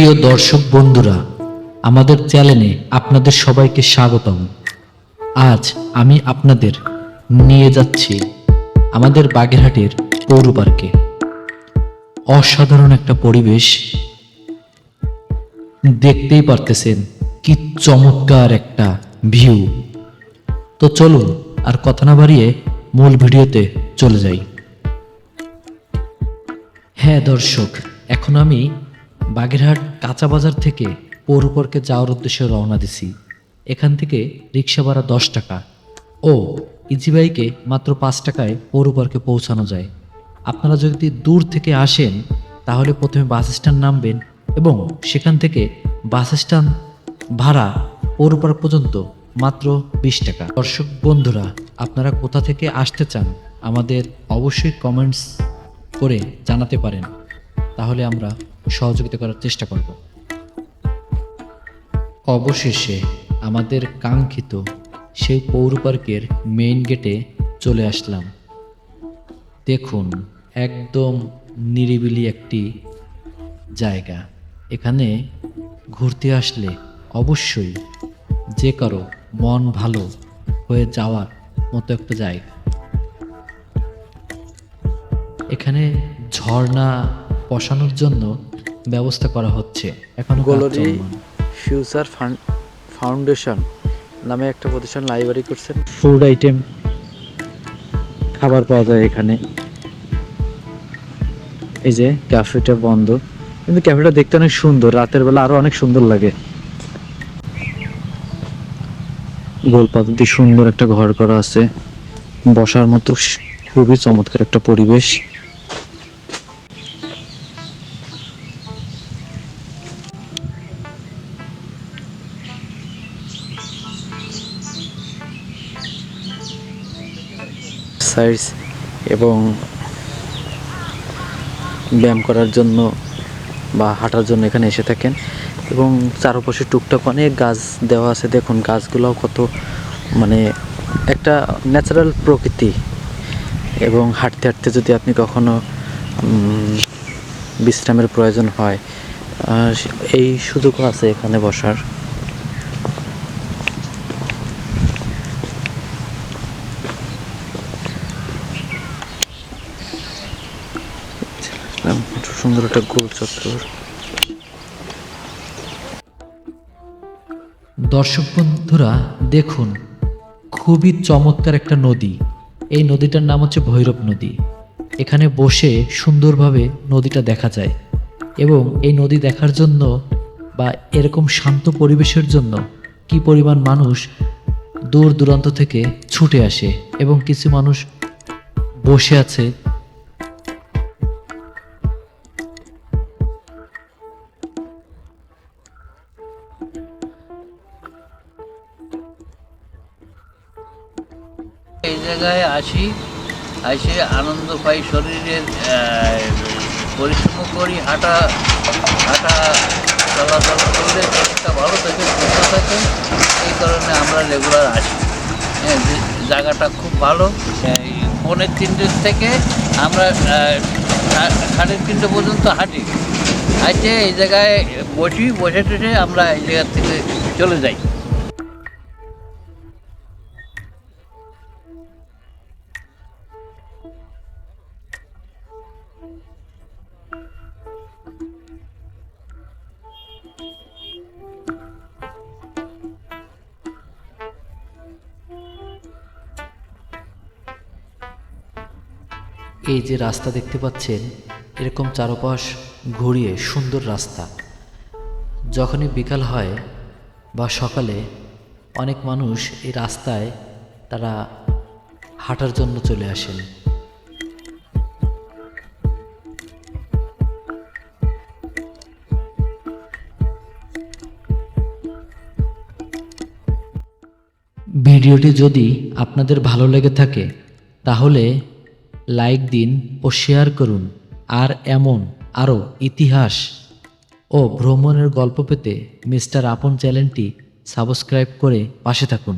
প্রিয় দর্শক বন্ধুরা, আমাদের চ্যানেলে আপনাদের সবাইকে স্বাগতম। আজ আমি আপনাদের নিয়ে যাচ্ছি আমাদের বাগেরহাটের পৌর পার্কে। অসাধারণ একটা পরিবেশ, দেখতেই পারতেছেন কি চমৎকার একটা ভিউ। তো চলুন আর কথা না বাড়িয়ে মূল ভিডিওতে চলে যাই। হ্যাঁ দর্শক, এখন আমি বাগেরহাট কাঁচা বাজার থেকে পৌর পার্কে যাওয়ার উদ্দেশ্যে রওনা দিছি। এখান থেকে রিক্সা ভাড়া 10 টাকা ও ইজি বাইকে মাত্র 5 টাকায় পৌর পার্কে পৌঁছানো যায়। আপনারা যদি দূর থেকে আসেন তাহলে প্রথমে বাস স্ট্যান্ড নামবেন এবং সেখান থেকে বাস স্ট্যান্ড ভাড়া পৌর পার্ক পর্যন্ত মাত্র 20 টাকা। দর্শক বন্ধুরা, আপনারা কোথা থেকে আসতে চান আমাদের অবশ্যই কমেন্টস করে জানাতে পারেন, তাহলে আমরা সহযোগিতা করার চেষ্টা করব। অবশেষে আমাদের কাঙ্ক্ষিত সেই পৌর পার্কের মেইন গেটে চলে আসলাম। দেখুন, একদম নিরিবিলি একটি জায়গা। এখানে ঘুরতে আসলে অবশ্যই যে কারো মন ভালো হয়ে যাওয়ার মতো একটা জায়গা। এখানে ঝর্ণা বসানোর জন্য ব্যবস্থা করা হচ্ছে। এখন গ্লোরি ফিউচার ফাউন্ডেশন নামে একটা প্রতিষ্ঠান লাইব্রেরি করছেন। ফুড আইটেম খাবার পাওয়া যায় এখানে। এই যে ক্যাফেটা বন্ধ, কিন্তু ক্যাফেটা দেখতে অনেক সুন্দর, রাতের বেলা আরো অনেক সুন্দর লাগে। গোলপাতা দিয়ে সুন্দর একটা ঘর করা আছে, বসার মতো খুবই চমৎকার একটা পরিবেশ। এক্সারসাইজ এবং ব্যায়াম করার জন্য বা হাঁটার জন্য এখানে এসে থাকেন। এবং চারপাশে টুকটাক অনেক গাছ দেওয়া আছে। দেখুন গাছগুলোও কত মানে একটা ন্যাচারাল প্রকৃতি। এবং হাঁটতে হাঁটতে যদি আপনি কখনো বিশ্রামের প্রয়োজন হয়, এই সুযোগও আছে এখানে বসার। সুন্দর একটা গোল চত্বর। দর্শক বন্ধুরা দেখুন, খুবই চমৎকার একটা নদী। এই নদীটার নাম হচ্ছে ভৈরব নদী। এখানে বসে সুন্দরভাবে নদীটা দেখা যায় এবং এই নদী দেখার জন্য বা এরকম শান্ত পরিবেশের জন্য কি পরিমাণ মানুষ দূর দূরান্ত থেকে ছুটে আসে এবং কিছু মানুষ বসে আছে। এই জায়গায় আসি, এসে আনন্দ পাই, শরীরের পরিশ্রম করি, হাঁটা চলাচল করলে শরীরটা ভালো থাকে, সুস্থ থাকে। এই কারণে আমরা রেগুলার আসি। হ্যাঁ, জায়গাটা খুব ভালো। এই 3:30 থেকে আমরা 3:30 পর্যন্ত হাঁটি। হাঁটে এই জায়গায় বসে টসে আমরা এই জায়গা থেকে চলে যাই। এই যে রাস্তা দেখতে পাচ্ছেন, এরকম চারপাশ ঘুরিয়ে সুন্দর রাস্তা। যখনই বিকাল হয় বা সকালে অনেক মানুষ এই রাস্তায় তারা হাঁটার জন্য চলে আসেন। ভিডিওটি যদি আপনাদের ভালো লেগে থাকে তাহলে লাইক দিন ও শেয়ার করুন। আর এমন আরও ইতিহাস ও ভ্রমণের গল্প পেতে মিস্টার আপন চ্যানেলটি সাবস্ক্রাইব করে পাশে থাকুন।